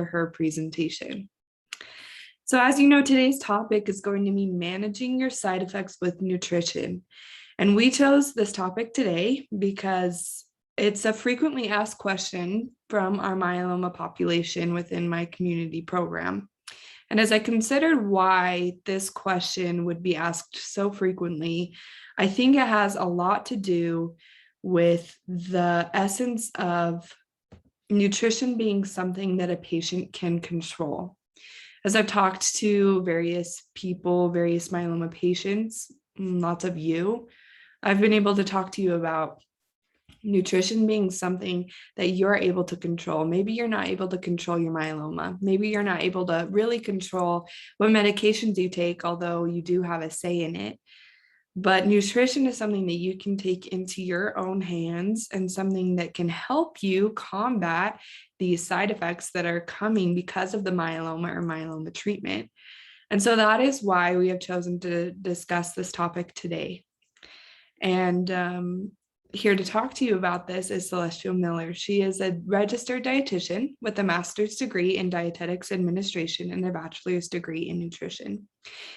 her presentation. So as you know, today's topic is going to be managing your side effects with nutrition. And we chose this topic today because it's a frequently asked question from our myeloma population within my community program. And as I considered why this question would be asked so frequently, I think it has a lot to do with the essence of nutrition being something that a patient can control. As I've talked to various people, various myeloma patients, lots of you, I've been able to talk to you about nutrition being something that you're able to control. Maybe you're not able to control your myeloma. Maybe you're not able to really control what medications you take, although you do have a say in it. But nutrition is something that you can take into your own hands and something that can help you combat these side effects that are coming because of the myeloma or myeloma treatment. And so that is why we have chosen to discuss this topic today. And here to talk to you about this is Celestial Miller. She is a registered dietitian with a master's degree in dietetics administration and a bachelor's degree in nutrition.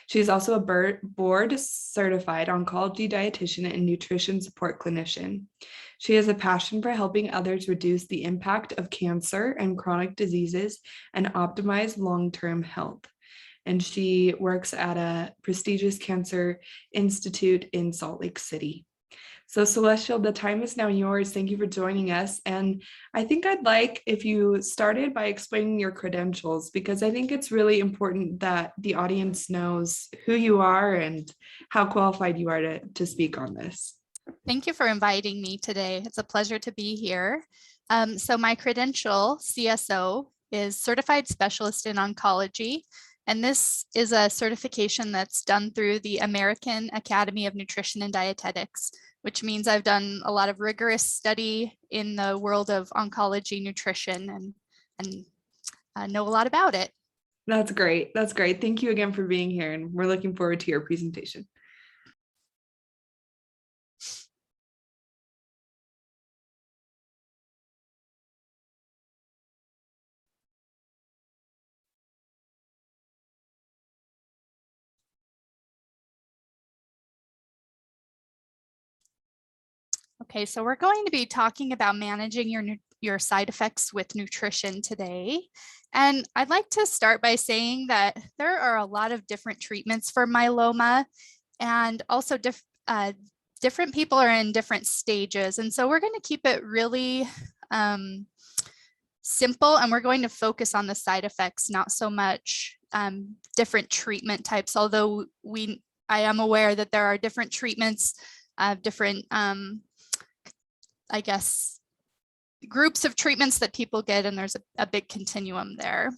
She's also a board certified oncology dietitian and nutrition support clinician. She has a passion for helping others reduce the impact of cancer and chronic diseases and optimize long-term health. And she works at a prestigious cancer institute in Salt Lake City. So Celestial, the time is now yours. Thank you for joining us. And I think I'd like if you started by explaining your credentials, because I think it's really important that the audience knows who you are and how qualified you are to speak on this. Thank you for inviting me today. It's a pleasure to be here. So my credential, CSO, is Certified Specialist in Oncology. And this is a certification that's done through the American Academy of Nutrition and Dietetics, which means I've done a lot of rigorous study in the world of oncology nutrition and know a lot about it. That's great. That's great. Thank you again for being here, and we're looking forward to your presentation. Okay, so we're going to be talking about managing your side effects with nutrition today. And I'd like to start by saying that there are a lot of different treatments for myeloma, and also different people are in different stages. And so we're going to keep it really simple, and we're going to focus on the side effects, not so much different treatment types, although I am aware that there are different treatments, different I guess, groups of treatments that people get, and there's a big continuum there.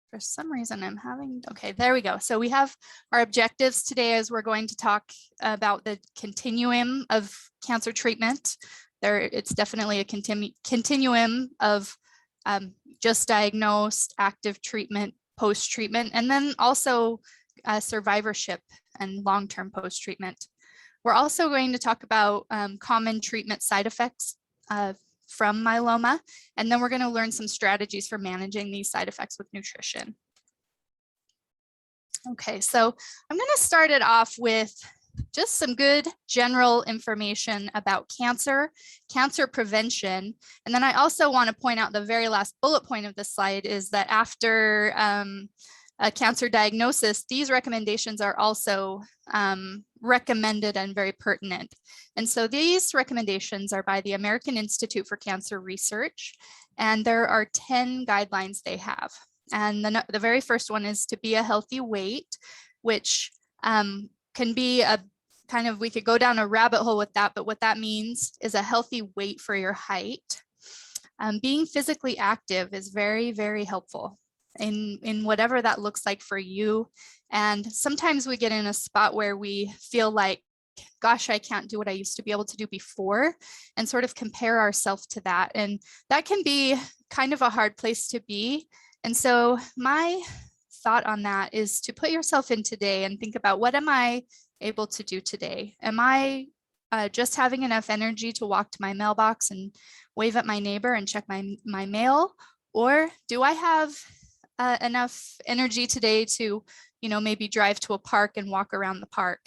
For some reason I'm having, okay, there we go. So we have our objectives today as we're going to talk about the continuum of cancer treatment. It's definitely a continuum of just diagnosed, active treatment, post-treatment, and then also survivorship and long-term post-treatment. We're also going to talk about common treatment side effects from myeloma, and then we're going to learn some strategies for managing these side effects with nutrition. Okay, so I'm going to start it off with just some good general information about cancer prevention. And then I also want to point out the very last bullet point of this slide is that after a cancer diagnosis, these recommendations are also recommended and very pertinent. And so these recommendations are by the American Institute for Cancer Research, and there are 10 guidelines they have. And the very first one is to be a healthy weight, which can be a kind of, we could go down a rabbit hole with that, but what that means is a healthy weight for your height. Being physically active is very, very helpful in whatever that looks like for you. And sometimes we get in a spot where we feel like, gosh, I can't do what I used to be able to do before, and sort of compare ourselves to that. And that can be kind of a hard place to be. And so my thought on that is to put yourself in today and think about, what am I able to do today? Am I just having enough energy to walk to my mailbox and wave at my neighbor and check my mail? Or do I have enough energy today to, maybe drive to a park and walk around the park?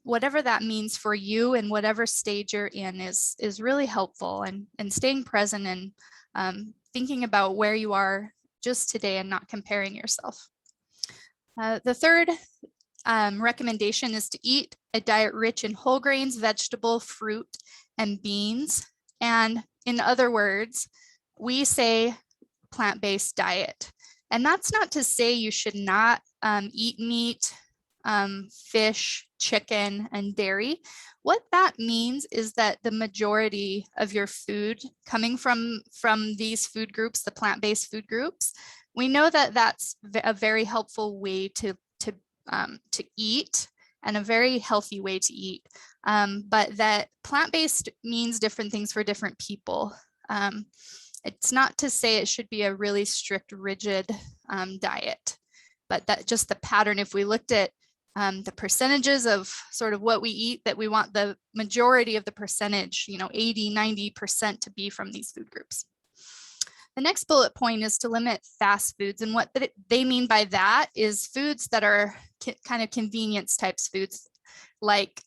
Whatever that means for you and whatever stage you're in is really helpful, and staying present and thinking about where you are just today and not comparing yourself. The third recommendation is to eat a diet rich in whole grains, vegetable, fruit, and beans. And in other words, we say plant-based diet. And that's not to say you should not eat meat, fish, chicken, and dairy. What that means is that the majority of your food coming from these food groups, the plant-based food groups, we know that that's a very helpful way to eat, and a very healthy way to eat. But that plant-based means different things for different people. It's not to say it should be a really strict, rigid diet, but that just the pattern, if we looked at the percentages of sort of what we eat, that we want the majority of the percentage, 80, 90% to be from these food groups. The next bullet point is to limit fast foods. And what they mean by that is foods that are kind of convenience types foods, like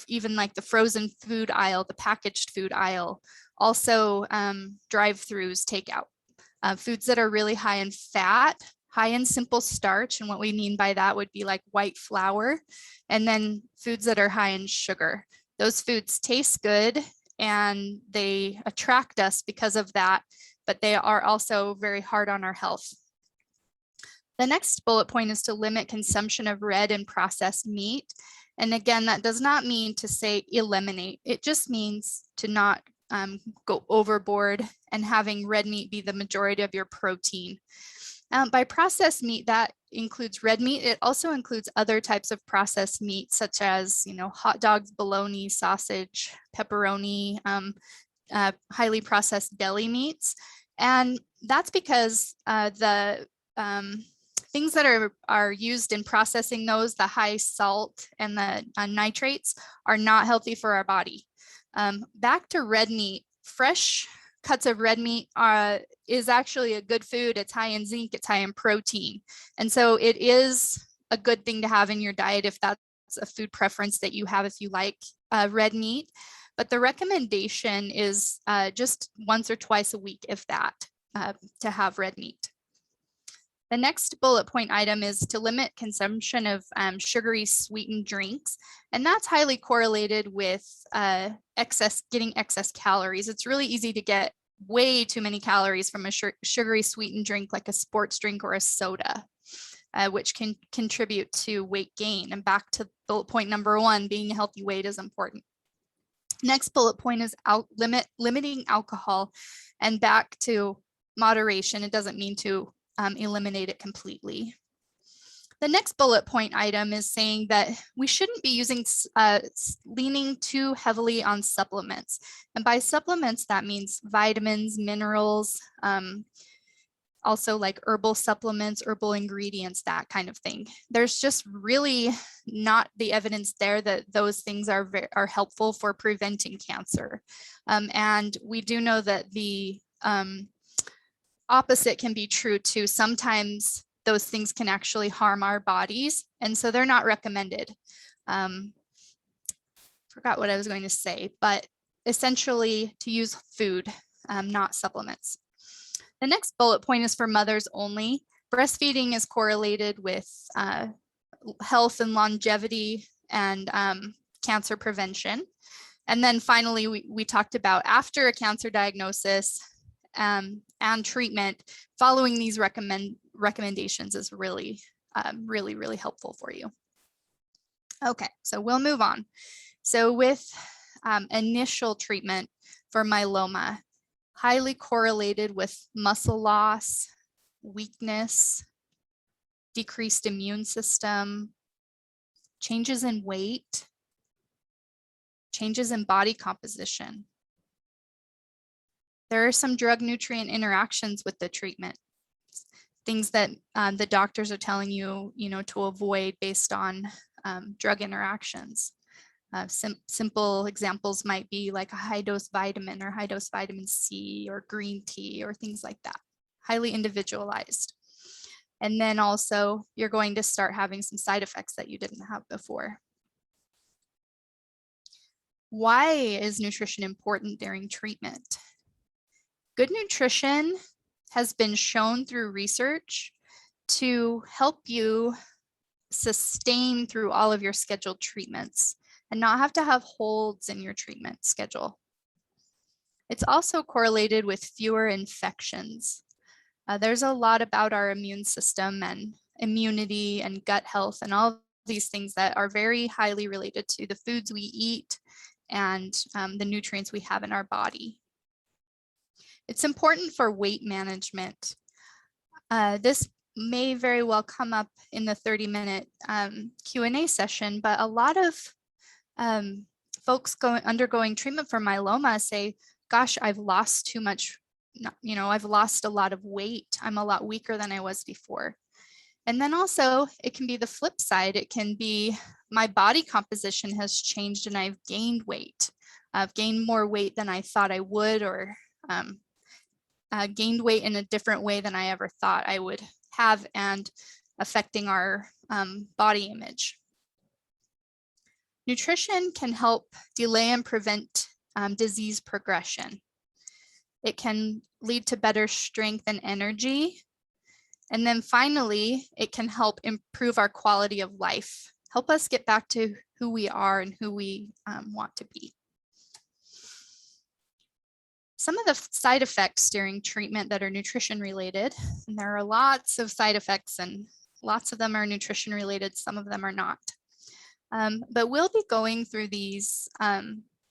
even like the frozen food aisle, the packaged food aisle, also drive-throughs, takeout. Foods that are really high in fat, high in simple starch. And what we mean by that would be like white flour. And then foods that are high in sugar. Those foods taste good and they attract us because of that, but they are also very hard on our health. The next bullet point is to limit consumption of red and processed meat. And again, that does not mean to say eliminate. It just means to not go overboard and having red meat be the majority of your protein. By processed meat, that includes red meat. It also includes other types of processed meat, such as, hot dogs, bologna, sausage, pepperoni, highly processed deli meats. And that's because the things that are used in processing those, the high salt and the nitrates, are not healthy for our body. Back to red meat, fresh cuts of red meat is actually a good food. It's high in zinc, it's high in protein. And so it is a good thing to have in your diet if that's a food preference that you have, if you like red meat. But the recommendation is just once or twice a week, if that, to have red meat. The next bullet point item is to limit consumption of sugary sweetened drinks. And that's highly correlated with getting excess calories. It's really easy to get way too many calories from a sugary sweetened drink like a sports drink or a soda, which can contribute to weight gain. And back to bullet point number 1, being a healthy weight is important. Next bullet point is limiting alcohol, and back to moderation. It doesn't mean to eliminate it completely. The next bullet point item is saying that we shouldn't be leaning too heavily on supplements. And by supplements, that means vitamins, minerals, also like herbal supplements, herbal ingredients, that kind of thing. There's just really not the evidence there that those things are helpful for preventing cancer. And we do know that the opposite can be true too. Sometimes those things can actually harm our bodies, and so they're not recommended. Forgot what I was going to say, but essentially to use food, not supplements. The next bullet point is for mothers only. Breastfeeding is correlated with health and longevity and cancer prevention. And then finally, we talked about after a cancer diagnosis and treatment, following these recommendations is really, really helpful for you. Okay, so we'll move on. So with initial treatment for myeloma, highly correlated with muscle loss, weakness, decreased immune system, changes in weight, changes in body composition. There are some drug nutrient interactions with the treatment, things that the doctors are telling you, to avoid based on drug interactions. Simple examples might be like a high dose vitamin or high dose vitamin C or green tea or things like that. Highly individualized. And then also you're going to start having some side effects that you didn't have before. Why is nutrition important during treatment? Good nutrition has been shown through research to help you sustain through all of your scheduled treatments and not have to have holds in your treatment schedule. It's also correlated with fewer infections. There's a lot about our immune system and immunity and gut health and all these things that are very highly related to the foods we eat and the nutrients we have in our body. It's important for weight management. This may very well come up in the 30-minute Q&A session, but a lot of folks undergoing treatment for myeloma say, gosh, I've lost too much, I've lost a lot of weight. I'm a lot weaker than I was before. And then also it can be the flip side. It can be my body composition has changed and I've gained weight. I've gained more weight than I thought I would, or gained weight in a different way than I ever thought I would have, and affecting our body image. Nutrition can help delay and prevent disease progression. It can lead to better strength and energy. And then finally, it can help improve our quality of life, help us get back to who we are and who we want to be. Some of the side effects during treatment that are nutrition related, and there are lots of side effects and lots of them are nutrition related, some of them are not. But we'll be going through these,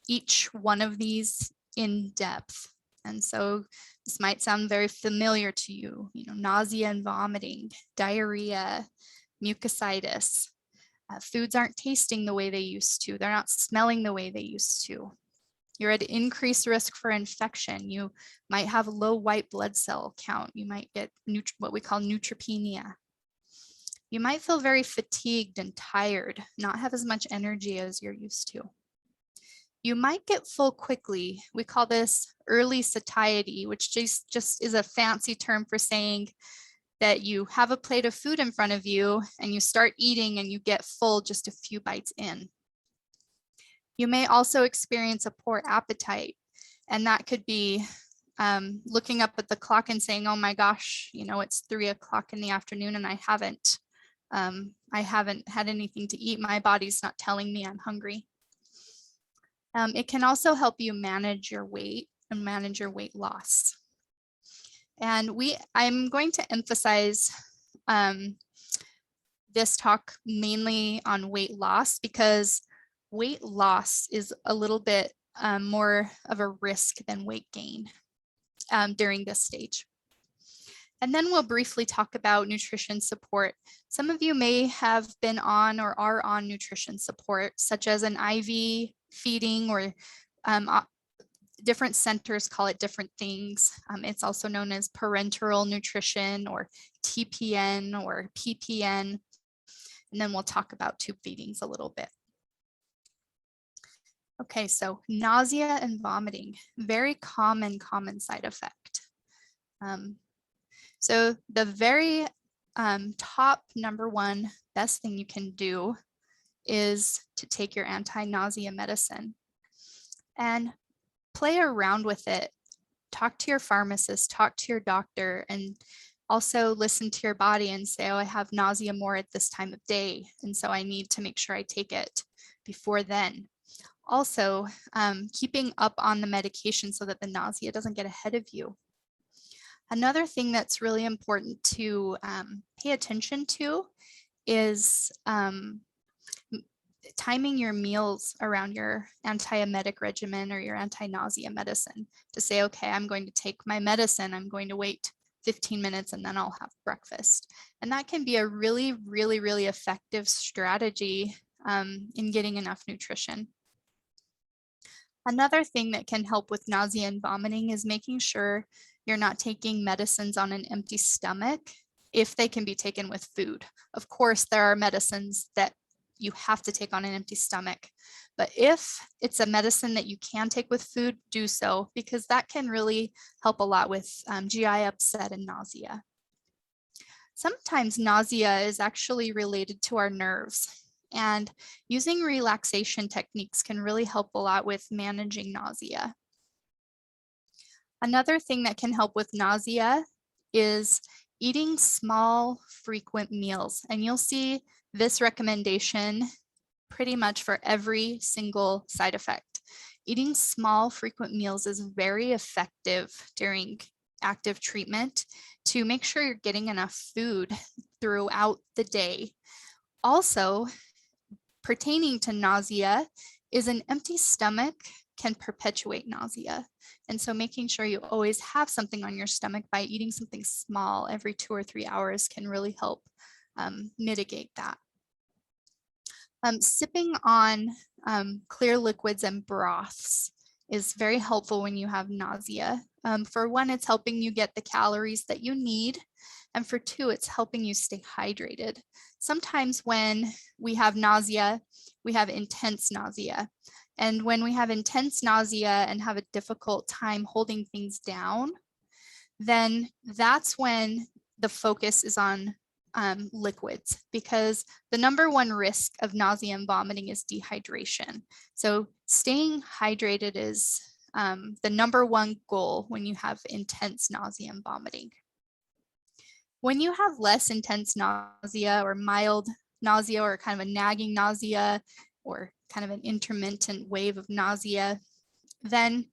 each one of these in depth. And so this might sound very familiar to you, nausea and vomiting, diarrhea, mucositis. Foods aren't tasting the way they used to. They're not smelling the way they used to. You're at increased risk for infection. You might have low white blood cell count. You might get what we call neutropenia. You might feel very fatigued and tired, not have as much energy as you're used to. You might get full quickly. We call this early satiety, which just is a fancy term for saying that you have a plate of food in front of you and you start eating and you get full just a few bites in. You may also experience a poor appetite, and that could be looking up at the clock and saying, oh my gosh, it's 3 o'clock in the afternoon and I haven't had anything to eat. My body's not telling me I'm hungry. It can also help you manage your weight and manage your weight loss. And I'm going to emphasize this talk mainly on weight loss because weight loss is a little bit more of a risk than weight gain during this stage. And then we'll briefly talk about nutrition support. Some of you may have been on or are on nutrition support, such as an IV feeding, or different centers call it different things. It's also known as parenteral nutrition or TPN or PPN. And then we'll talk about tube feedings a little bit. Okay, so nausea and vomiting, very common side effect. So the very top #1 best thing you can do is to take your anti-nausea medicine and play around with it. Talk to your pharmacist, talk to your doctor, and also listen to your body and say, oh, I have nausea more at this time of day, and so I need to make sure I take it before then. Also, keeping up on the medication so that the nausea doesn't get ahead of you. Another thing that's really important to pay attention to is timing your meals around your antiemetic regimen or your anti-nausea medicine to say, okay, I'm going to take my medicine, I'm going to wait 15 minutes and then I'll have breakfast. And that can be a really, really, really effective strategy in getting enough nutrition. Another thing that can help with nausea and vomiting is making sure you're not taking medicines on an empty stomach if they can be taken with food. Of course, there are medicines that you have to take on an empty stomach. But if it's a medicine that you can take with food, do so, because that can really help a lot with GI upset and nausea. Sometimes nausea is actually related to our nerves, and using relaxation techniques can really help a lot with managing nausea. Another thing that can help with nausea is eating small, frequent meals. And you'll see this recommendation pretty much for every single side effect. Eating small, frequent meals is very effective during active treatment to make sure you're getting enough food throughout the day. Also, pertaining to nausea is an empty stomach can perpetuate nausea. And so making sure you always have something on your stomach by eating something small every 2 or 3 hours can really help mitigate that. Sipping on clear liquids and broths is very helpful when you have nausea. For one, it's helping you get the calories that you need. And for two, it's helping you stay hydrated. Sometimes when we have nausea, we have intense nausea. And when we have intense nausea and have a difficult time holding things down, then that's when the focus is on liquids, because the number one risk of nausea and vomiting is dehydration. So staying hydrated is the number one goal when you have intense nausea and vomiting. When you have less intense nausea or mild nausea or kind of a nagging nausea or kind of an intermittent wave of nausea, then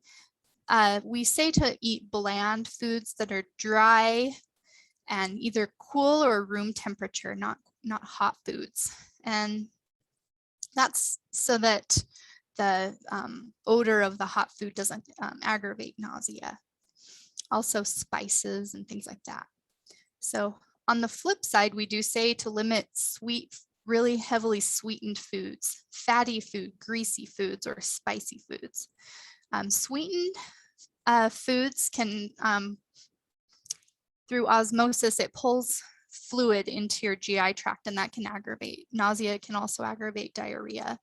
we say to eat bland foods that are dry and either cool or room temperature, not hot foods. And that's so that the odor of the hot food doesn't aggravate nausea. Also spices and things like that. So on the flip side, we do say to limit sweet, really heavily sweetened foods, fatty food, greasy foods, or spicy foods. Sweetened foods can, through osmosis, it pulls fluid into your GI tract, and that can aggravate nausea. It can also aggravate diarrhea.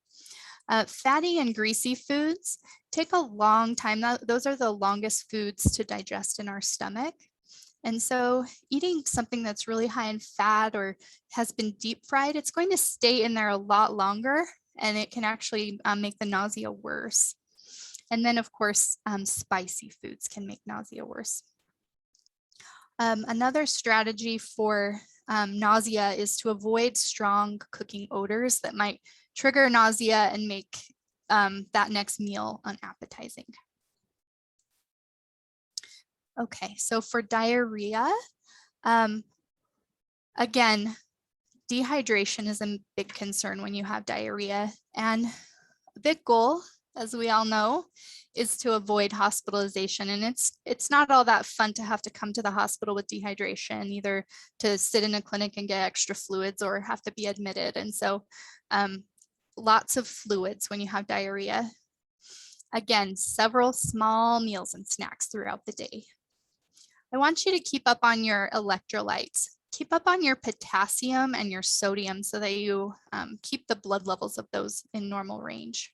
Fatty and greasy foods take a long time. Those are the longest foods to digest in our stomach. And so eating something that's really high in fat or has been deep fried, it's going to stay in there a lot longer, and it can actually make the nausea worse. And then, of course, spicy foods can make nausea worse. Another strategy for nausea is to avoid strong cooking odors that might trigger nausea and make that next meal unappetizing. Okay, so for diarrhea, again, dehydration is a big concern when you have diarrhea, and a big goal, as we all know, is to avoid hospitalization. And it's not all that fun to have to come to the hospital with dehydration, either to sit in a clinic and get extra fluids or have to be admitted. And so lots of fluids when you have diarrhea. Again, several small meals and snacks throughout the day. I want you to keep up on your electrolytes. Keep up on your potassium and your sodium so that you keep the blood levels of those in normal range.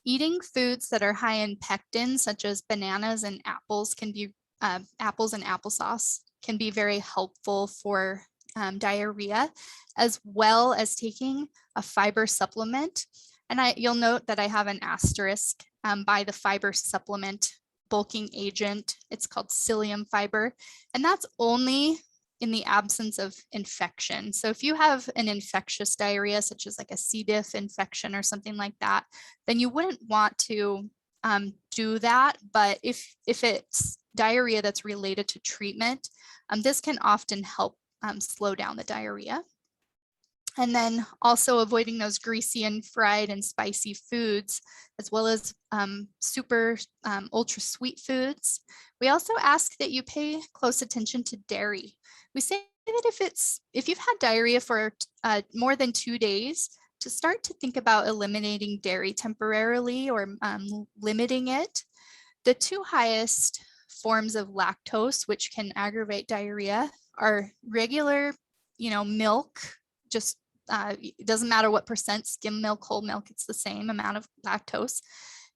Eating foods that are high in pectin, such as bananas and apples, can be apples and applesauce can be very helpful for diarrhea, as well as taking a fiber supplement. And you'll note that I have an asterisk by the fiber supplement bulking agent. It's called psyllium fiber, and that's only in the absence of infection. So if you have an infectious diarrhea, such as like a C. diff infection or something like that, then you wouldn't want to do that. But if it's diarrhea that's related to treatment, this can often help slow down the diarrhea. And then also avoiding those greasy and fried and spicy foods, as well as super ultra sweet foods. We also ask that you pay close attention to dairy. We say that if you've had diarrhea for more than 2 days, to start to think about eliminating dairy temporarily or limiting it. The two highest forms of lactose, which can aggravate diarrhea, are regular, milk, just It doesn't matter what percent, skim milk, whole milk, it's the same amount of lactose.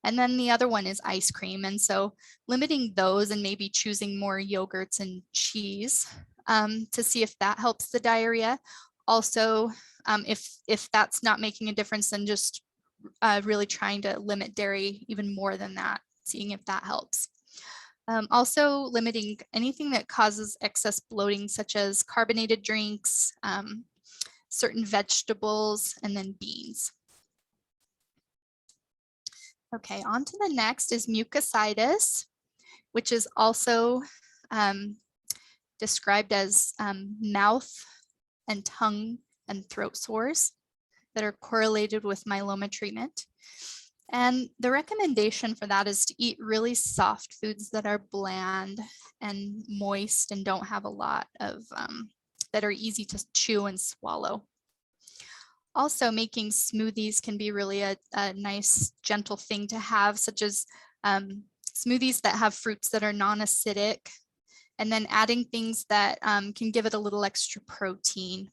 And then the other one is ice cream. And so limiting those and maybe choosing more yogurts and cheese to see if that helps the diarrhea. Also, if that's not making a difference, then just really trying to limit dairy even more than that, seeing if that helps. Also limiting anything that causes excess bloating, such as carbonated drinks, certain vegetables, and then beans. Okay, on to the next is mucositis, which is also described as mouth and tongue and throat sores that are correlated with myeloma treatment. And the recommendation for that is to eat really soft foods that are bland and moist and don't have a lot of, that are easy to chew and swallow. Also, making smoothies can be really a nice, gentle thing to have, such as smoothies that have fruits that are non-acidic, and then adding things that can give it a little extra protein.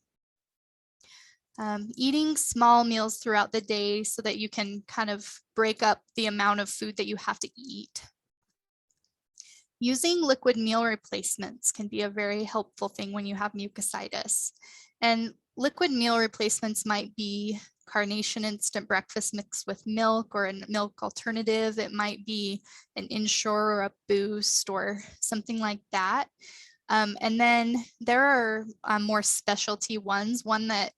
Eating small meals throughout the day so that you can kind of break up the amount of food that you have to eat. Using liquid meal replacements can be a very helpful thing when you have mucositis. And liquid meal replacements might be Carnation instant breakfast mixed with milk or a milk alternative. It might be an Ensure or a Boost or something like that. And then there are more specialty ones. One that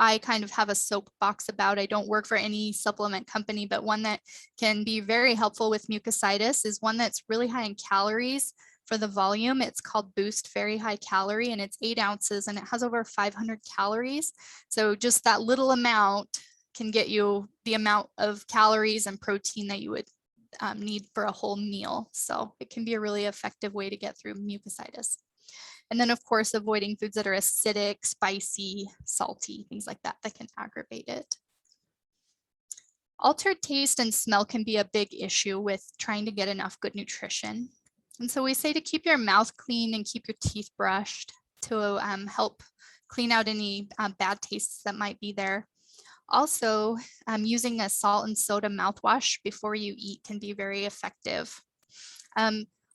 I kind of have a soapbox about. I don't work for any supplement company, but one that can be very helpful with mucositis is one that's really high in calories for the volume. It's called Boost, very high calorie, and it's 8 ounces and it has over 500 calories. So just that little amount can get you the amount of calories and protein that you would need for a whole meal. So it can be a really effective way to get through mucositis. And then of course, avoiding foods that are acidic, spicy, salty, things like that, that can aggravate it. Altered taste and smell can be a big issue with trying to get enough good nutrition. And so we say to keep your mouth clean and keep your teeth brushed to help clean out any bad tastes that might be there. Also, using a salt and soda mouthwash before you eat can be very effective.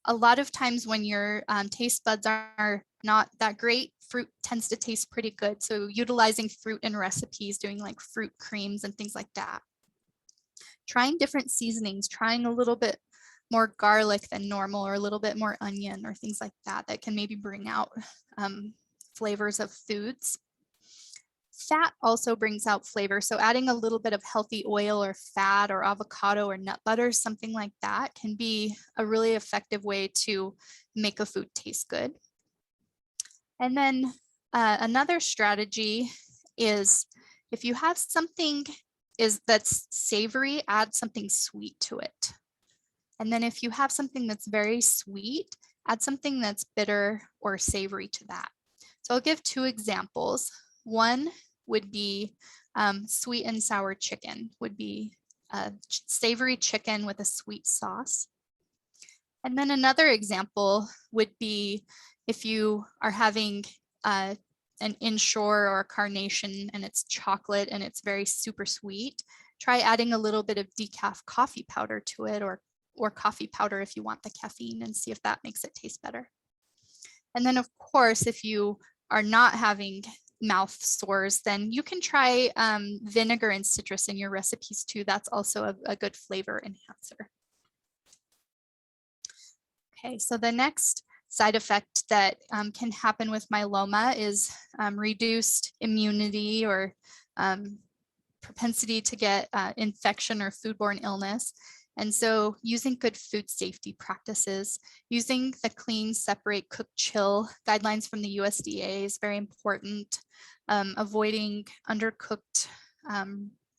A lot of times when your taste buds are not that great, fruit tends to taste pretty good. So utilizing fruit in recipes, doing like fruit creams and things like that. Trying different seasonings, trying a little bit more garlic than normal or a little bit more onion or things like that, that can maybe bring out flavors of foods. Fat also brings out flavor. So adding a little bit of healthy oil or fat or avocado or nut butter, something like that, can be a really effective way to make a food taste good. And then another strategy is if you have something that's savory, add something sweet to it. And then if you have something that's very sweet, add something that's bitter or savory to that. So I'll give 2 examples. One would be sweet and sour chicken, would be savory chicken with a sweet sauce. And then another example would be if you are having an Ensure or a Carnation and it's chocolate and it's very super sweet, try adding a little bit of decaf coffee powder to it, or coffee powder if you want the caffeine, and see if that makes it taste better. And then of course, if you are not having mouth sores, then you can try vinegar and citrus in your recipes too. That's also a good flavor enhancer. Okay, so the next side effect that can happen with myeloma is reduced immunity or propensity to get infection or foodborne illness. And so using good food safety practices, using the clean, separate, cook, chill guidelines from the USDA is very important. Avoiding undercooked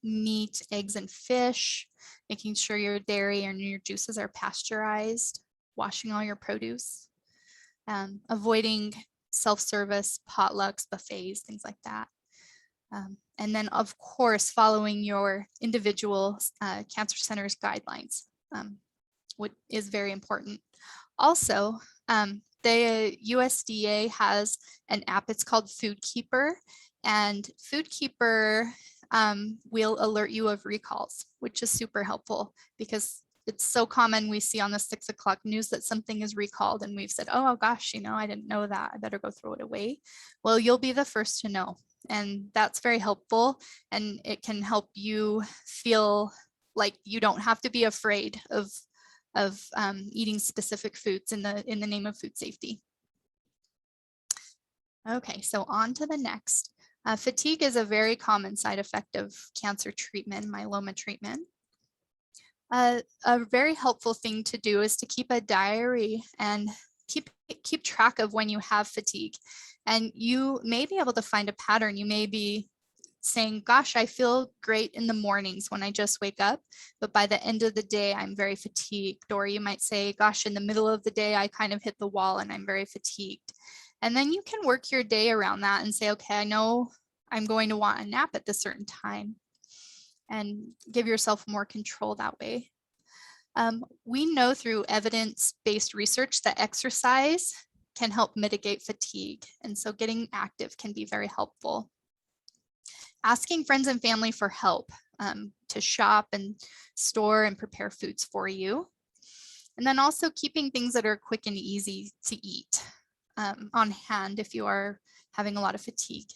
meat, eggs, and fish, making sure your dairy and your juices are pasteurized, washing all your produce, avoiding self-service, potlucks, buffets, things like that. And then, of course, following your individual cancer center's guidelines is very important. Also, the USDA has an app, it's called Food Keeper, And FoodKeeper will alert you of recalls, which is super helpful because it's so common we see on the 6 o'clock news that something is recalled and we've said, oh gosh, you know, I didn't know that, I better go throw it away. Well, you'll be the first to know. And that's very helpful. And it can help you feel like you don't have to be afraid of eating specific foods in the name of food safety. Okay, so on to the next. Fatigue is a very common side effect of cancer treatment, myeloma treatment. A very helpful thing to do is to keep a diary and keep track of when you have fatigue. And you may be able to find a pattern. You may be saying, gosh, I feel great in the mornings when I just wake up, but by the end of the day, I'm very fatigued. Or you might say, gosh, in the middle of the day, I kind of hit the wall and I'm very fatigued. And then you can work your day around that and say, okay, I know I'm going to want a nap at this certain time, and give yourself more control that way. We know through evidence-based research that exercise can help mitigate fatigue. And so getting active can be very helpful. Asking friends and family for help to shop and store and prepare foods for you. And then also keeping things that are quick and easy to eat on hand if you are having a lot of fatigue.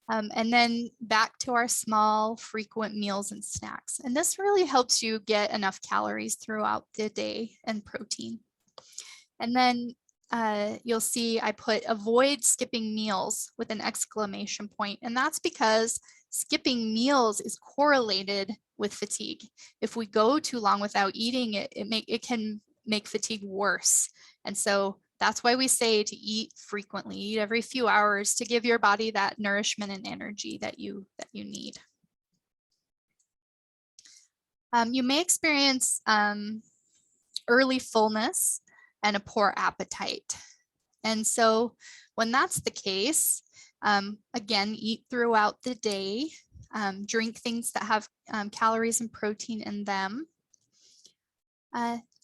And then back to our small, frequent meals and snacks. And this really helps you get enough calories throughout the day and protein. And then you'll see I put avoid skipping meals with an exclamation point. And that's because skipping meals is correlated with fatigue. If we go too long without eating, it can make fatigue worse. And so that's why we say to eat frequently, eat every few hours to give your body that nourishment and energy that you need. You may experience early fullness and a poor appetite. And so when that's the case, again, eat throughout the day, drink things that have calories and protein in them.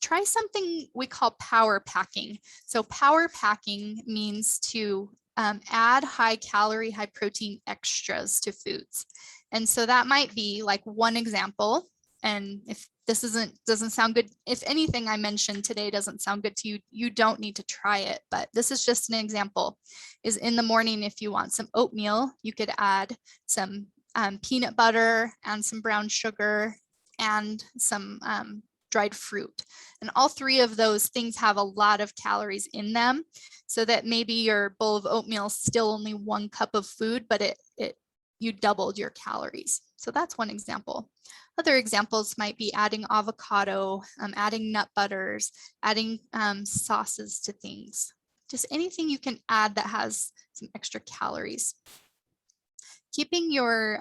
Try something we call power packing. So power packing means to add high calorie, high protein extras to foods. And so that might be like one example. And if this doesn't sound good, if anything I mentioned today doesn't sound good to you, you don't need to try it. But this is just an example. Is in the morning, if you want some oatmeal, you could add some peanut butter and some brown sugar and some dried fruit. And all three of those things have a lot of calories in them, so that maybe your bowl of oatmeal is still only 1 cup of food, but you doubled your calories. So that's one example. Other examples might be adding avocado, adding nut butters, adding sauces to things. Just anything you can add that has some extra calories. Keeping your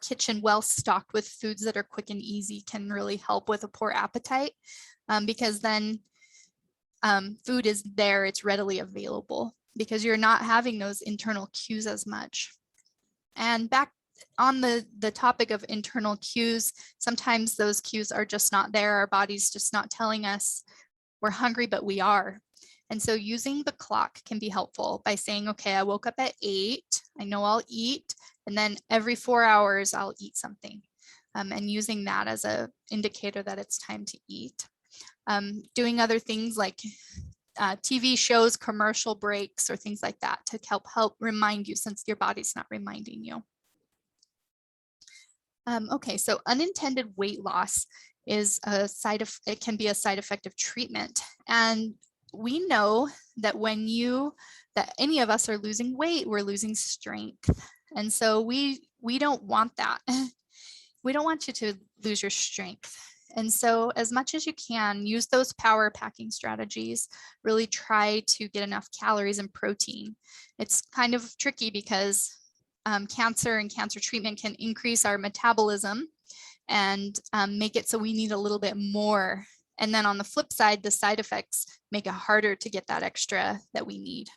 kitchen well stocked with foods that are quick and easy can really help with a poor appetite, because then food is there, it's readily available because you're not having those internal cues as much. And back on the topic of internal cues, sometimes those cues are just not there. Our body's just not telling us we're hungry, but we are. And so using the clock can be helpful by saying, okay, I woke up at 8, I know I'll eat, and then every 4 hours I'll eat something, and using that as an indicator that it's time to eat. Doing other things like TV shows, commercial breaks, or things like that to help remind you, since your body's not reminding you. Okay, so unintended weight loss is it can be a side effect of treatment. And we know that that any of us are losing weight, we're losing strength. And so we don't want that. We don't want you to lose your strength. And so as much as you can, use those power packing strategies, really try to get enough calories and protein. It's kind of tricky because cancer and cancer treatment can increase our metabolism and make it so we need a little bit more. And then on the flip side, the side effects make it harder to get that extra that we need.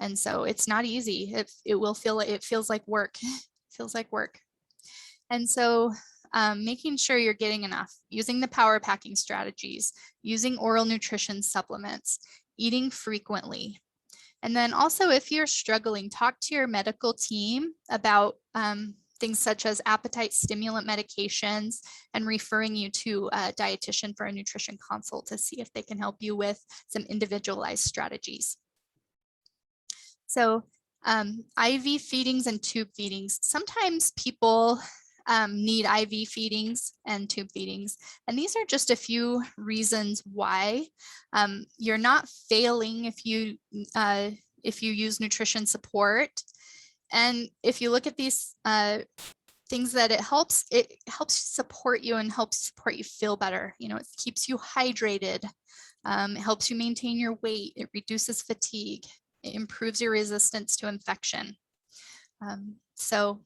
And so it's not easy. It feels like work. It feels like work. And so making sure you're getting enough, using the power packing strategies, using oral nutrition supplements, eating frequently, And then also, if you're struggling, talk to your medical team about things such as appetite stimulant medications and referring you to a dietitian for a nutrition consult to see if they can help you with some individualized strategies. So IV feedings and tube feedings. Sometimes people need IV feedings and tube feedings. And these are just a few reasons why. You're not failing if you use nutrition support. And if you look at these things that it helps support you and helps support you feel better. You know, it keeps you hydrated. It helps you maintain your weight. It reduces fatigue. It improves your resistance to infection. So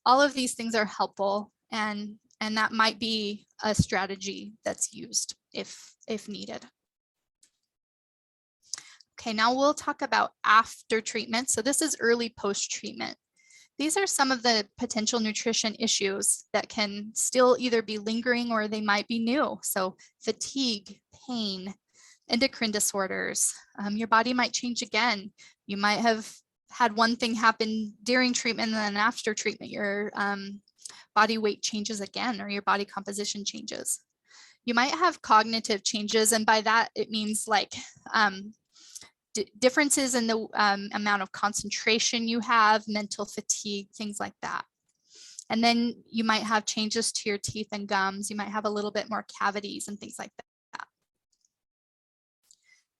all of these things are helpful, and that might be a strategy that's used if needed. Okay, now we'll talk about after treatment. So this is early post-treatment. These are some of the potential nutrition issues that can still either be lingering or they might be new. So fatigue, pain, endocrine disorders. Your body might change again. You might have had one thing happen during treatment, and then after treatment, your body weight changes again, or your body composition changes. You might have cognitive changes, and by that, it means like differences in the amount of concentration you have, mental fatigue, things like that. And then you might have changes to your teeth and gums. You might have a little bit more cavities and things like that.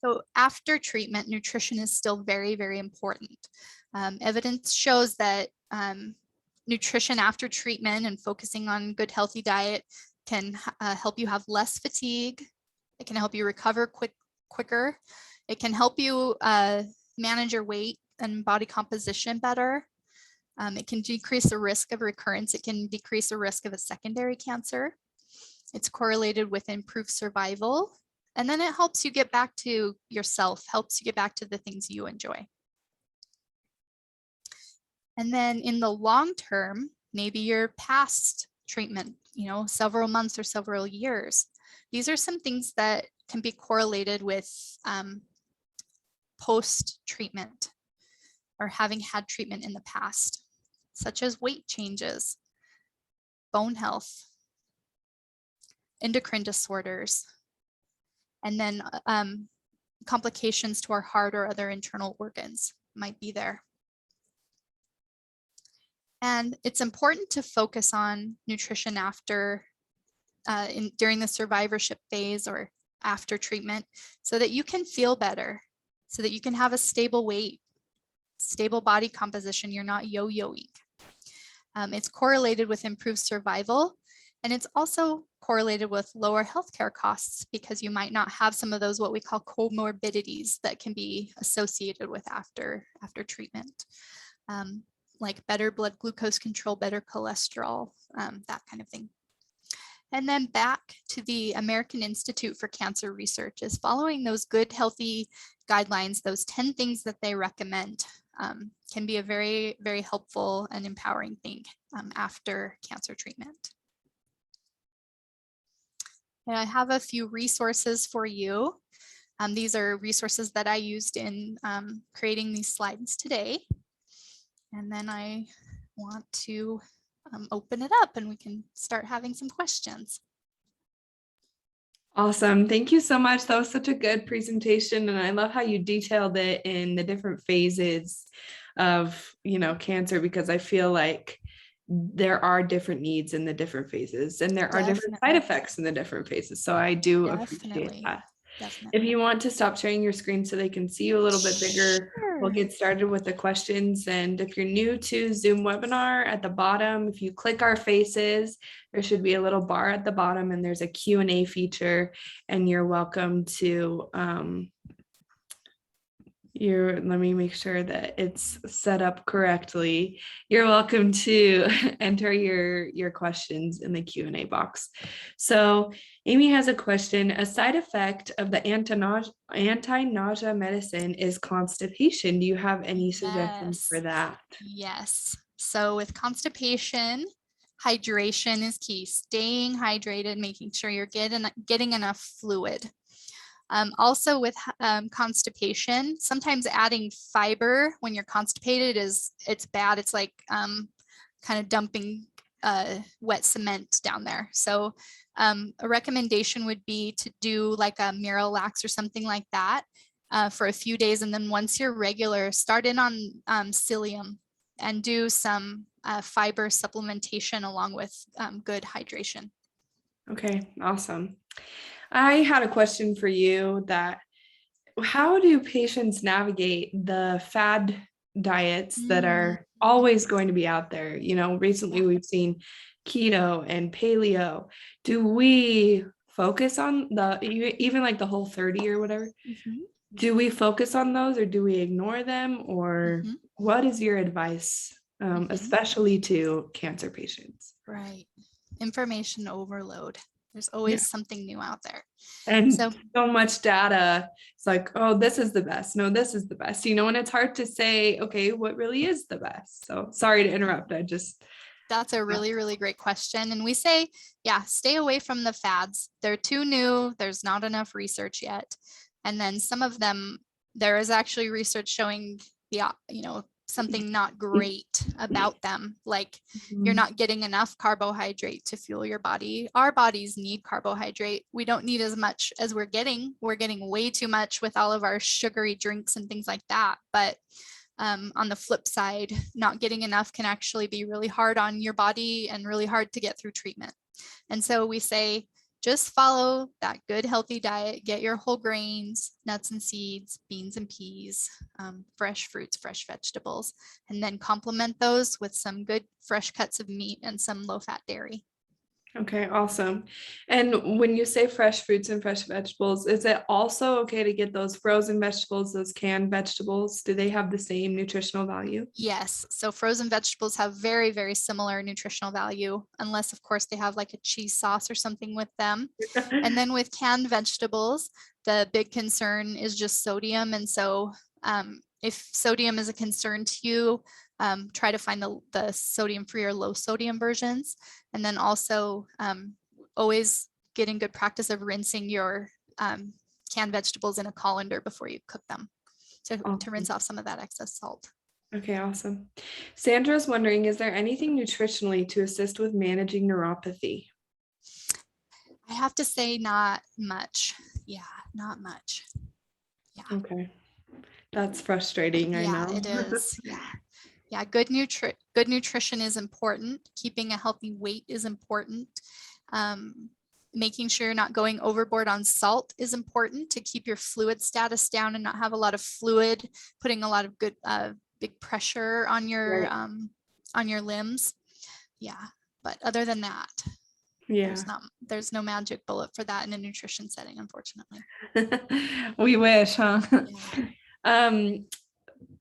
So after treatment, nutrition is still very, very important. Evidence shows that nutrition after treatment and focusing on good, healthy diet can help you have less fatigue. It can help you recover quicker. It can help you manage your weight and body composition better. It can decrease the risk of recurrence. It can decrease the risk of a secondary cancer. It's correlated with improved survival. And then it helps you get back to yourself, helps you get back to the things you enjoy. And then in the long term, maybe you're past treatment, you know, several months or several years. These are some things that can be correlated with post-treatment or having had treatment in the past, such as weight changes, bone health, endocrine disorders, and then complications to our heart or other internal organs might be there. And it's important to focus on nutrition after, during the survivorship phase or after treatment, so that you can feel better, so that you can have a stable weight, stable body composition. You're not yo-yoing. It's correlated with improved survival, and it's also correlated with lower healthcare costs because you might not have some of those what we call comorbidities that can be associated with after treatment, like better blood glucose control, better cholesterol, that kind of thing. And then back to the American Institute for Cancer Research is following those good, healthy guidelines, those 10 things that they recommend can be a very, very helpful and empowering thing after cancer treatment. And I have a few resources for you. These are resources that I used in creating these slides today. And then I want to open it up and we can start having some questions. Awesome. Thank you so much. That was such a good presentation. And I love how you detailed it in the different phases of, you know, cancer, because I feel like there are different needs in the different phases and there are different side effects in the different phases. So I do appreciate that. Definitely. If you want to stop sharing your screen so they can see you a little bit bigger, we'll get started with the questions. And if you're new to Zoom webinar, at the bottom, if you click our faces, there should be a little bar at the bottom and there's a Q&A feature, and you're welcome to, let me make sure that it's set up correctly. You're welcome to enter your questions in the Q&A box. So Amy has a question. A side effect of the anti-nausea medicine is constipation. Do you have any suggestions for that? Yes. So with constipation, hydration is key. Staying hydrated, making sure you're getting enough fluid. Also with constipation, sometimes adding fiber when you're constipated it's bad. It's like kind of dumping wet cement down there. So a recommendation would be to do like a Miralax or something like that for a few days. And then once you're regular, start in on psyllium and do some fiber supplementation along with good hydration. Okay, awesome. I had a question for you that how do patients navigate the fad diets that are always going to be out there? You know, recently we've seen keto and paleo. Do we focus on even like the Whole30 or whatever? Do we focus on those or do we ignore them? Or what is your advice, especially to cancer patients? Right. Information overload. There's always something new out there. And so much data. It's like, oh, this is the best. No, this is the best. You know, and it's hard to say, okay, what really is the best? So sorry to interrupt. That's a really, really great question. And we say, stay away from the fads. They're too new. There's not enough research yet. And then some of them, there is actually research showing something not great about them. Like you're not getting enough carbohydrate to fuel your body. Our bodies need carbohydrate. We don't need as much as we're getting. We're getting way too much with all of our sugary drinks and things like that. But on the flip side, not getting enough can actually be really hard on your body and really hard to get through treatment. And so we say, just follow that good, healthy diet, get your whole grains, nuts and seeds, beans and peas, fresh fruits, fresh vegetables, and then complement those with some good fresh cuts of meat and some low-fat dairy. Okay, awesome. And when you say fresh fruits and fresh vegetables, is it also okay to get those frozen vegetables, those canned vegetables? Do they have the same nutritional value? Yes. So frozen vegetables have very, very similar nutritional value, unless of course they have like a cheese sauce or something with them. And then with canned vegetables, the big concern is just sodium. And so if sodium is a concern to you, try to find the sodium-free or low sodium versions. And then also always get in good practice of rinsing your canned vegetables in a colander before you cook them to rinse off some of that excess salt. Okay, awesome. Sandra's wondering, is there anything nutritionally to assist with managing neuropathy? I have to say not much. Yeah, not much. Yeah. Okay. That's frustrating, I know. Yeah, it is. Yeah, good nutrition is important. Keeping a healthy weight is important. Making sure you're not going overboard on salt is important to keep your fluid status down and not have a lot of fluid, putting a lot of good big pressure on your limbs. Yeah, but other than that, there's no magic bullet for that in a nutrition setting, unfortunately. We wish, huh? Yeah.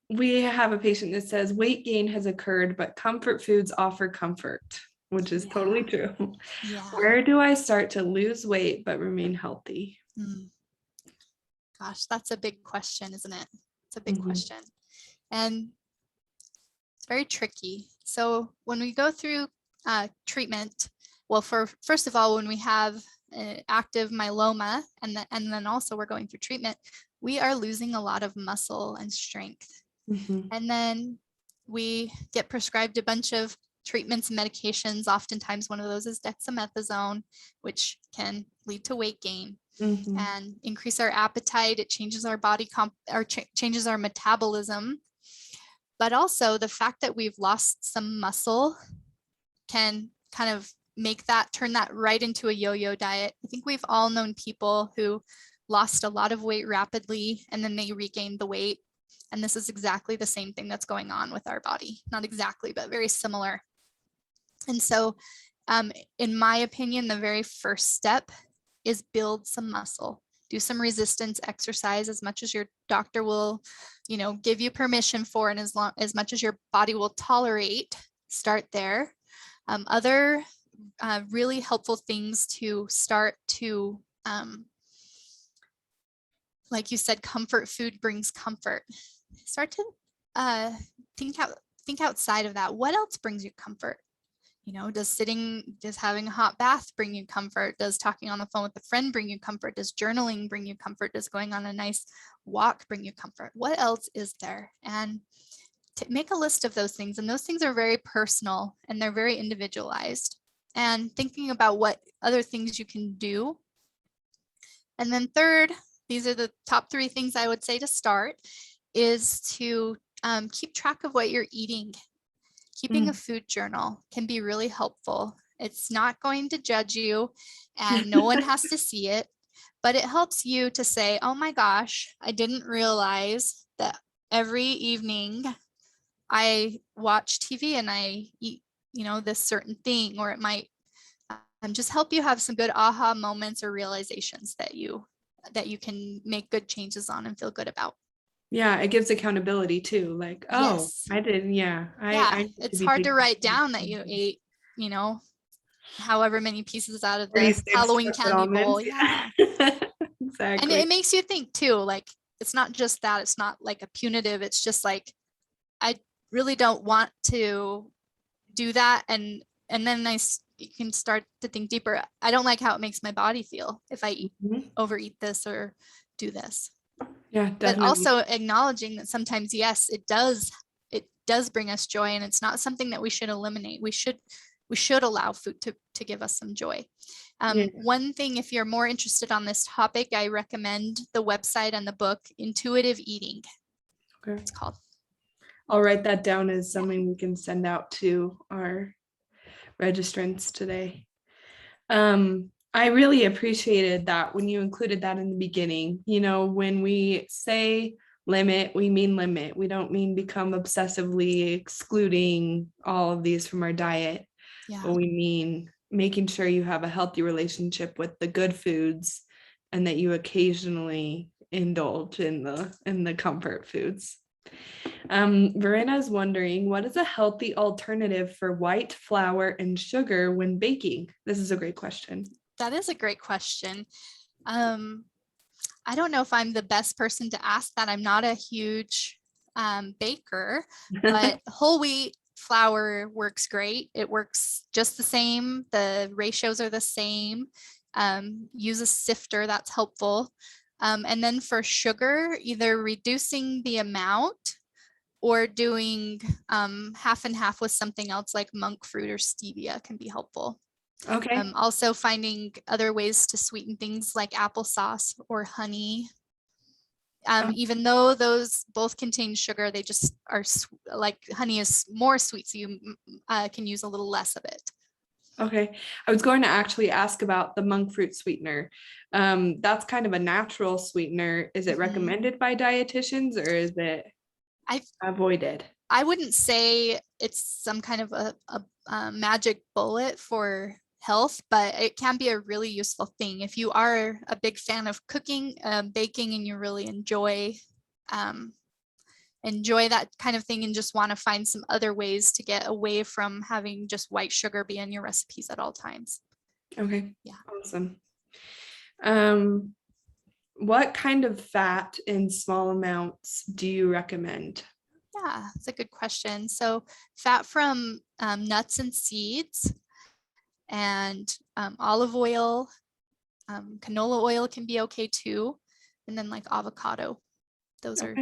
We have a patient that says weight gain has occurred, but comfort foods offer comfort, which is totally true. Yeah. Where do I start to lose weight but remain healthy? Gosh, that's a big question, isn't it? It's a big question. And it's very tricky. So when we go through treatment, well, first of all, when we have active myeloma and then also we're going through treatment, we are losing a lot of muscle and strength. And then we get prescribed a bunch of treatments and medications. Oftentimes one of those is dexamethasone, which can lead to weight gain and increase our appetite. It changes our body changes our metabolism. But also the fact that we've lost some muscle can kind of turn that right into a yo-yo diet. I think we've all known people who lost a lot of weight rapidly and then they regained the weight. And this is exactly the same thing that's going on with our body. Not exactly, but very similar. And so in my opinion, the very first step is build some muscle. Do some resistance exercise as much as your doctor will, give you permission for, and as much as your body will tolerate. Start there. Other really helpful things to start to, like you said, comfort food brings comfort. Start to think outside of that. What else brings you comfort? does having a hot bath bring you comfort? Does talking on the phone with a friend bring you comfort? Does journaling bring you comfort? Does going on a nice walk bring you comfort? What else is there? And to make a list of those things, and those things are very personal and they're very individualized, and thinking about what other things you can do. And then third, these are the top 3 things I would say to start, is to keep track of what you're eating. Keeping a food journal can be really helpful. It's not going to judge you and no one has to see it, but it helps you to say, oh my gosh, I didn't realize that every evening I watch TV and I eat, this certain thing, or it might just help you have some good aha moments or realizations that you can make good changes on and feel good about. Yeah, it gives accountability too. Like, oh, Yes. I didn't. Yeah, Yeah, I need it's be hard to thinking write down that you ate, however many pieces out of the 36 Halloween chocolate candy bowl. almonds. Yeah. And Exactly. it makes you think too, like, it's not just that, it's not like a punitive, it's just like, I really don't want to do that. And then you can start to think deeper. I don't like how it makes my body feel if I Mhm. overeat this or do this. Yeah, But definitely. also acknowledging that sometimes, yes, it does bring us joy, and it's not something that we should eliminate. We should allow food to give us some joy. Yeah. One thing, if you're more interested on this topic, I recommend the website and the book Intuitive Eating. Okay. It's called. I'll write that down as something we can send out to our registrants today. I really appreciated that when you included that in the beginning. When we say limit, we mean limit. We don't mean become obsessively excluding all of these from our diet. Yeah. But we mean making sure you have a healthy relationship with the good foods and that you occasionally indulge in the comfort foods. Verena is wondering, what is a healthy alternative for white flour and sugar when baking? This is a great question. That is a great question. I don't know if I'm the best person to ask that. I'm not a huge baker, but whole wheat flour works great. It works just the same. The ratios are the same. Use a sifter, that's helpful. And then for sugar, either reducing the amount or doing half and half with something else like monk fruit or stevia can be helpful. Okay. Also finding other ways to sweeten things like applesauce or honey. Even though those both contain sugar, they just are like honey is more sweet, so you can use a little less of it. Okay. I was going to actually ask about the monk fruit sweetener. That's kind of a natural sweetener. Is it recommended by dietitians or is it avoided? I wouldn't say it's some kind of a magic bullet for health, but it can be a really useful thing. If you are a big fan of cooking, baking, and you really enjoy that kind of thing and just want to find some other ways to get away from having just white sugar be in your recipes at all times. Okay. Yeah. Awesome. What kind of fat in small amounts do you recommend? Yeah, that's a good question. So fat from nuts and seeds, and olive oil, canola oil can be okay too. And then like avocado, those are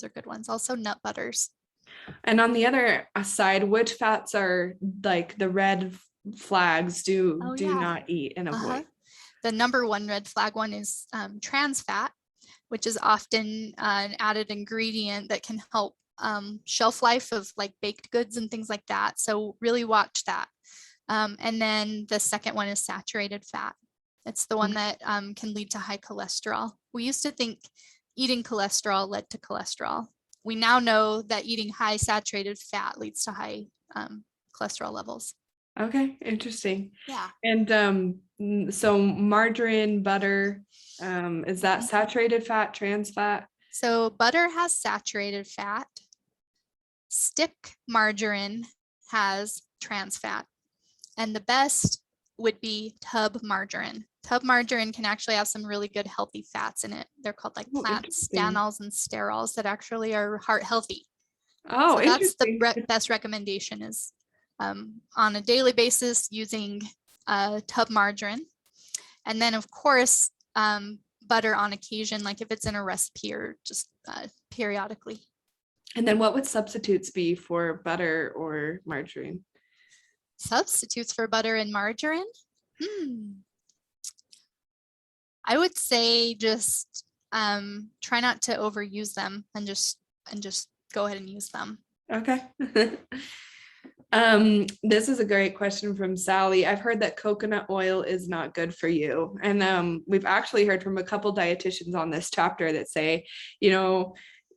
good ones. Also nut butters. And on the other side, which fats are like the red flags do not eat and avoid? The number one red flag one is trans fat, which is often an added ingredient that can help shelf life of like baked goods and things like that. So really watch that. And then the second one is saturated fat. It's the one that can lead to high cholesterol. We used to think eating cholesterol led to cholesterol. We now know that eating high saturated fat leads to high cholesterol levels. Okay, interesting. Yeah. And so margarine, butter, is that saturated fat, trans fat? So butter has saturated fat. Stick margarine has trans fat. And the best would be tub margarine. Tub margarine can actually have some really good healthy fats in it. They're called like plant stanols and sterols that actually are heart healthy. Oh, so that's interesting. the best recommendation is on a daily basis using tub margarine. And then of course, butter on occasion, like if it's in a recipe or just periodically. And then what would substitutes be for butter or margarine? Substitutes for butter and margarine? I would say just try not to overuse them and just go ahead and use them. Okay. This is a great question from Sally. I've heard that coconut oil is not good for you. And we've actually heard from a couple dietitians on this chapter that say,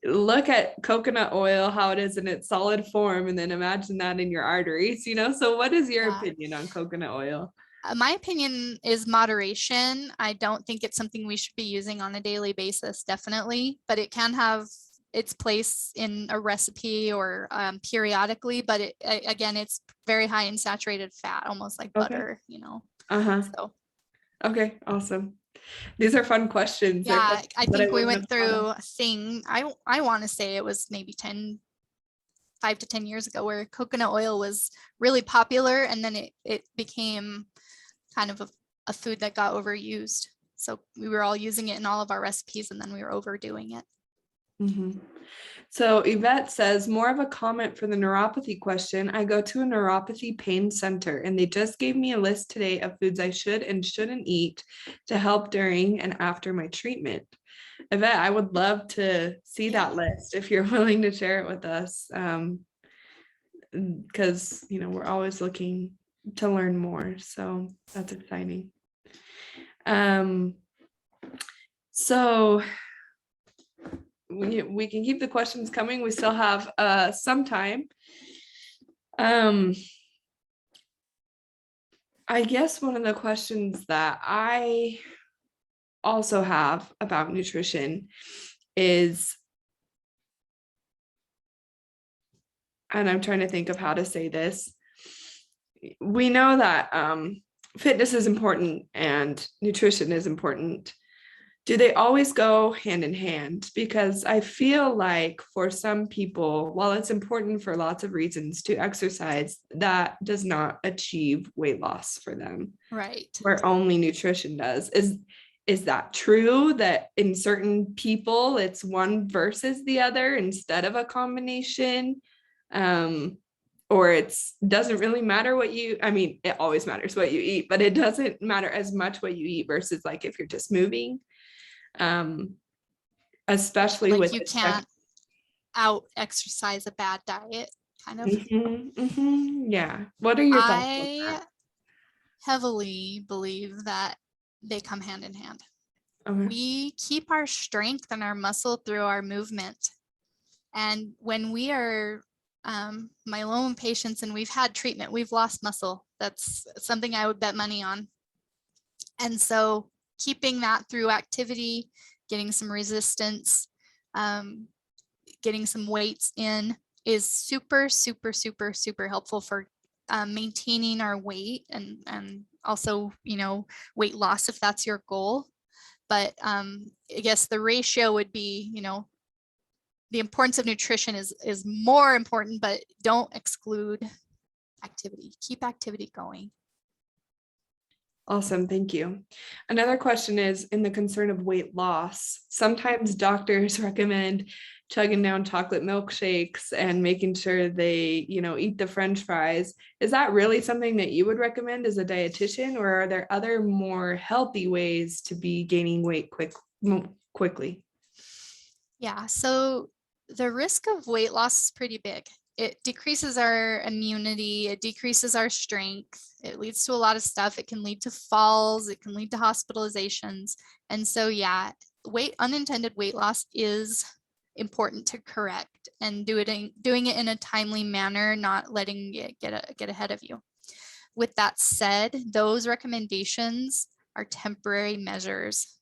look at coconut oil, how it is in its solid form, and then imagine that in your arteries, So what is your opinion on coconut oil? My opinion is moderation. I don't think it's something we should be using on a daily basis, definitely, but it can have its place in a recipe or periodically, but again, it's very high in saturated fat, almost like butter, So. Okay, awesome. These are fun questions. Yeah, I think we went through a thing, I want to say it was maybe 5 to 10 years ago, where coconut oil was really popular, and then it became kind of a food that got overused. So we were all using it in all of our recipes, and then we were overdoing it. Mm-hmm. So Yvette says, more of a comment for the neuropathy question. I go to a neuropathy pain center, and they just gave me a list today of foods I should and shouldn't eat to help during and after my treatment. Yvette, I would love to see that list if you're willing to share it with us. Because, we're always looking to learn more. So that's exciting. So we can keep the questions coming. We still have some time. I guess one of the questions that I also have about nutrition is, and I'm trying to think of how to say this. We know that fitness is important and nutrition is important. Do they always go hand in hand? Because I feel like for some people, while it's important for lots of reasons to exercise, that does not achieve weight loss for them. Right. Where only nutrition does. Is that true that in certain people it's one versus the other instead of a combination? Or it doesn't really matter it always matters what you eat, but it doesn't matter as much what you eat versus like if you're just moving. Especially like with you can't out exercise a bad diet, kind of. Yeah. What are your thoughts on I that? heavily believe that they come hand in hand. Okay. We keep our strength and our muscle through our movement. And when we are myeloma patients and we've had treatment, we've lost muscle. That's something I would bet money on. And so keeping that through activity, getting some resistance, getting some weights in is super, super, super, super helpful for maintaining our weight and also, weight loss if that's your goal. But I guess the ratio would be, the importance of nutrition is more important, but don't exclude activity. Keep activity going. Awesome. Thank you. Another question is in the concern of weight loss. Sometimes doctors recommend chugging down chocolate milkshakes and making sure they, eat the French fries. Is that really something that you would recommend as a dietitian, or are there other more healthy ways to be gaining weight quickly? Yeah. So the risk of weight loss is pretty big. It decreases our immunity, it decreases our strength, it leads to a lot of stuff. It can lead to falls, it can lead to hospitalizations. And so, yeah, unintended weight loss is important to correct, and doing it in a timely manner, not letting it get ahead of you. With that said, those recommendations are temporary measures.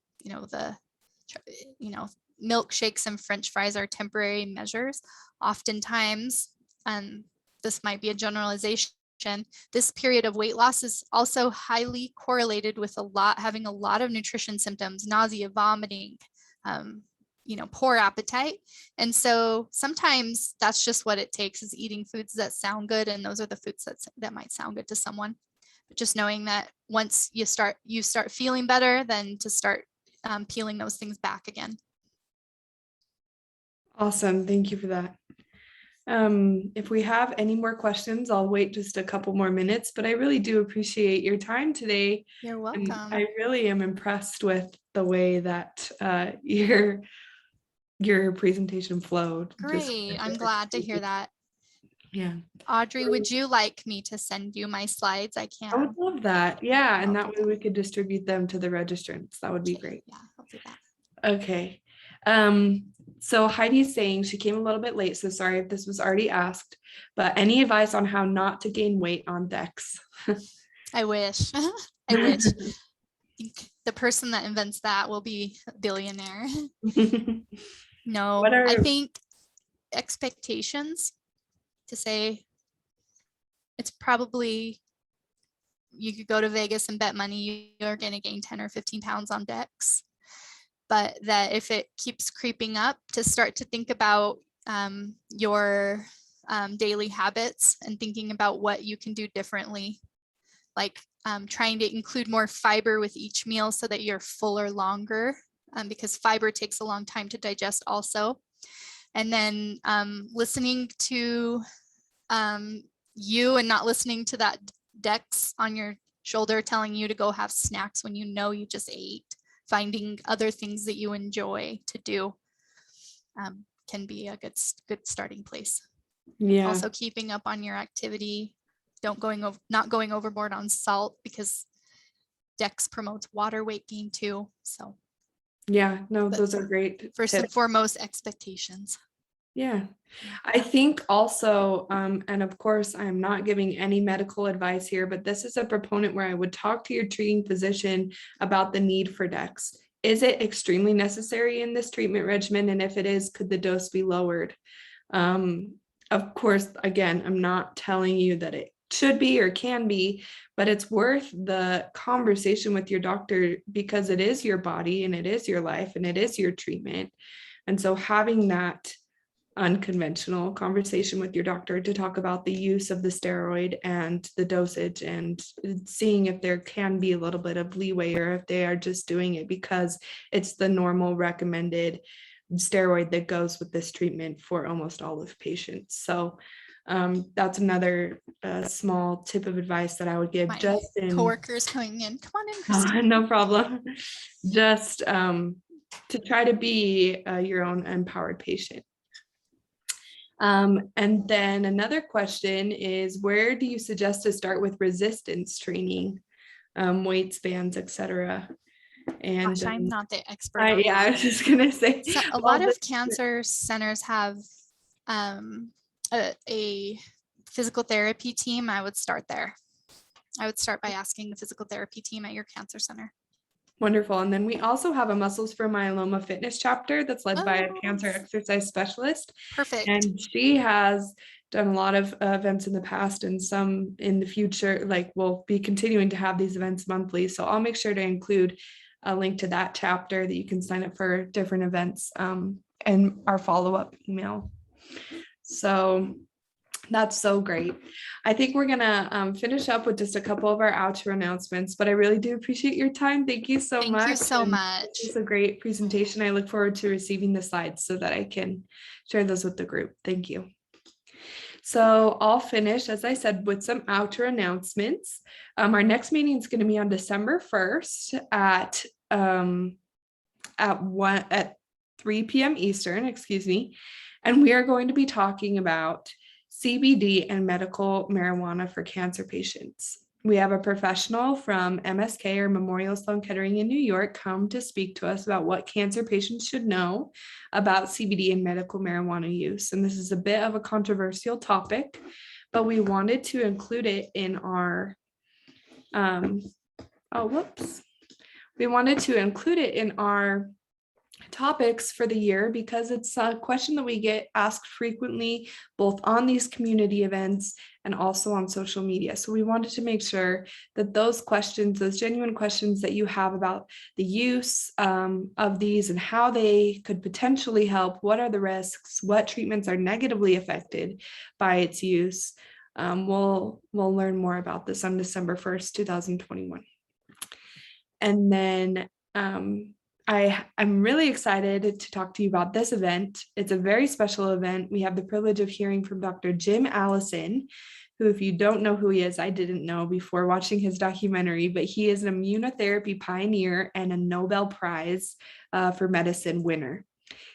Milkshakes and French fries are temporary measures. Oftentimes, and this might be a generalization, this period of weight loss is also highly correlated with having a lot of nutrition symptoms, nausea, vomiting, poor appetite. And so sometimes that's just what it takes, is eating foods that sound good. And those are the foods that might sound good to someone. But just knowing that once you start feeling better, then to start peeling those things back again. Awesome. Thank you for that. If we have any more questions, I'll wait just a couple more minutes, but I really do appreciate your time today. You're And welcome. I really am impressed with the way that your presentation flowed. Great. I'm glad to hear that. Yeah. Audrey, would you like me to send you my slides? I I would can. love that. Yeah. And I'll that do way we could distribute them to the registrants. That would be Okay, great. Yeah, I'll do that. Okay. So Heidi's saying she came a little bit late, so sorry if this was already asked, but any advice on how not to gain weight on decks? I wish. I wish. I think the person that invents that will be a billionaire. No, I think expectations, to say it's probably, you could go to Vegas and bet money you're going to gain 10 or 15 pounds on decks. But that if it keeps creeping up, to start to think about your daily habits and thinking about what you can do differently, like trying to include more fiber with each meal so that you're fuller longer, because fiber takes a long time to digest also. And then listening to you and not listening to that Dex on your shoulder telling you to go have snacks when you know you just ate. Finding other things that you enjoy to do can be a good starting place. Yeah. Also keeping up on your activity. Not going overboard on salt, because Dex promotes water weight gain too. So yeah, no, those are great first tips. and foremost, expectations. Yeah, I think also, and of course, I'm not giving any medical advice here, but this is a proponent where I would talk to your treating physician about the need for DEX. Is it extremely necessary in this treatment regimen? And if it is, could the dose be lowered? Of course, again, I'm not telling you that it should be or can be, but it's worth the conversation with your doctor, because it is your body and it is your life and it is your treatment. And so having that unconventional conversation with your doctor to talk about the use of the steroid and the dosage, and seeing if there can be a little bit of leeway, or if they are just doing it because it's the normal recommended steroid that goes with this treatment for almost all of patients. So that's another small tip of advice that I would give. My just in coworkers coming in. Come on in, Christine. no problem. Just to try to be your own empowered patient. And then another question is, where do you suggest to start with resistance training, weights, bands, etc.? And Gosh, I'm not the expert I on that. was just gonna say, So a lot of cancer centers have a physical therapy team. I would start there. I would start by asking the physical therapy team at your cancer center. Wonderful. And then we also have a Muscles for Myeloma fitness chapter that's led by a cancer exercise specialist. Perfect. And she has done a lot of events in the past, and some in the future. Like, we'll be continuing to have these events monthly. So I'll make sure to include a link to that chapter that you can sign up for different events and our follow-up email. So that's so great. I think we're gonna finish up with just a couple of our outro announcements, but I really do appreciate your time. Thank you so much. Thank you so much. It's a great presentation. I look forward to receiving the slides so that I can share those with the group. Thank you. So I'll finish, as I said, with some outro announcements. Our next meeting is going to be on December 1st at 3 p.m. Eastern, excuse me. And we are going to be talking about CBD and medical marijuana for cancer patients. We have a professional from MSK, or Memorial Sloan Kettering in New York, come to speak to us about what cancer patients should know about CBD and medical marijuana use. And this is a bit of a controversial topic, but we wanted to include it in our, we wanted to include it in our topics for the year because it's a question that we get asked frequently, both on these community events and also on social media. So we wanted to make sure that those questions, those genuine questions that you have about the use of these and how they could potentially help, what are the risks, what treatments are negatively affected by its use, we'll learn more about this on December 1st, 2021. And then I'm really excited to talk to you about this event. It's a very special event. We have the privilege of hearing from Dr. Jim Allison, who, if you don't know who he is, I didn't know before watching his documentary, but he is an immunotherapy pioneer and a Nobel Prize for Medicine winner.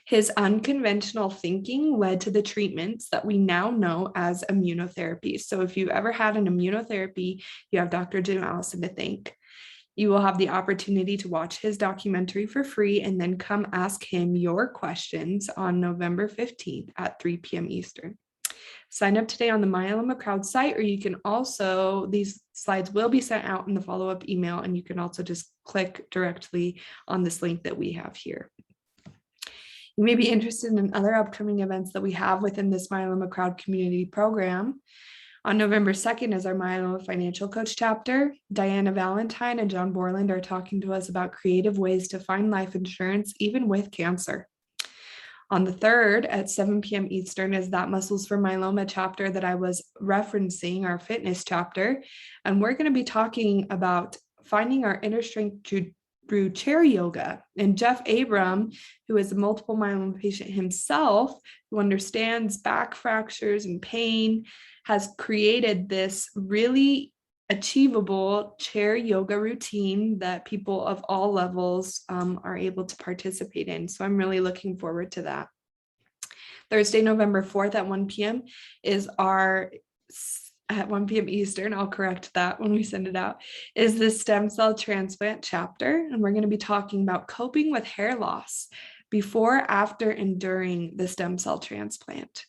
His unconventional thinking led to the treatments that we now know as immunotherapy. So if you've ever had an immunotherapy, you have Dr. Jim Allison to thank. You will have the opportunity to watch his documentary for free and then come ask him your questions on November 15th at 3 p.m. Eastern. Sign up today on the Myeloma Crowd site, or you can also, these slides will be sent out in the follow-up email, and you can also just click directly on this link that we have here. You may be interested in other upcoming events that we have within this Myeloma Crowd community program. On November 2nd is our Myeloma Financial Coach chapter. Diana Valentine and John Borland are talking to us about creative ways to find life insurance, even with cancer. On the 3rd at 7 p.m. Eastern is that Muscles for Myeloma chapter that I was referencing, our fitness chapter. And we're going to be talking about finding our inner strength through chair yoga. And Jeff Abram, who is a multiple myeloma patient himself, who understands back fractures and pain, has created this really achievable chair yoga routine that people of all levels are able to participate in. So I'm really looking forward to that. Thursday, November 4th at 1 p.m. is our, at 1 p.m. Eastern, I'll correct that when we send it out, is the stem cell transplant chapter. And we're going to be talking about coping with hair loss before, after, and during the stem cell transplant.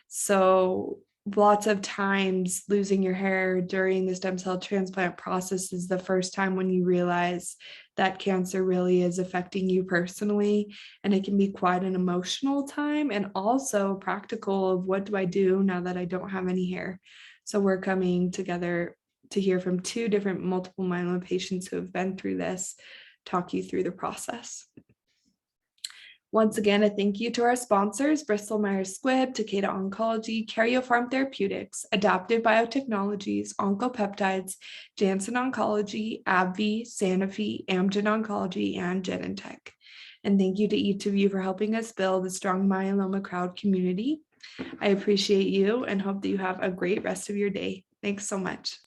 So lots of times losing your hair during the stem cell transplant process is the first time when you realize that cancer really is affecting you personally, and it can be quite an emotional time and also practical of what do I do now that I don't have any hair. So we're coming together to hear from 2 different multiple myeloma patients who have been through this, talk you through the process. Once again, a thank you to our sponsors, Bristol Myers Squibb, Takeda Oncology, Karyopharm Therapeutics, Adaptive Biotechnologies, Oncopeptides, Janssen Oncology, AbbVie, Sanofi, Amgen Oncology, and Genentech. And thank you to each of you for helping us build a strong myeloma crowd community. I appreciate you and hope that you have a great rest of your day. Thanks so much.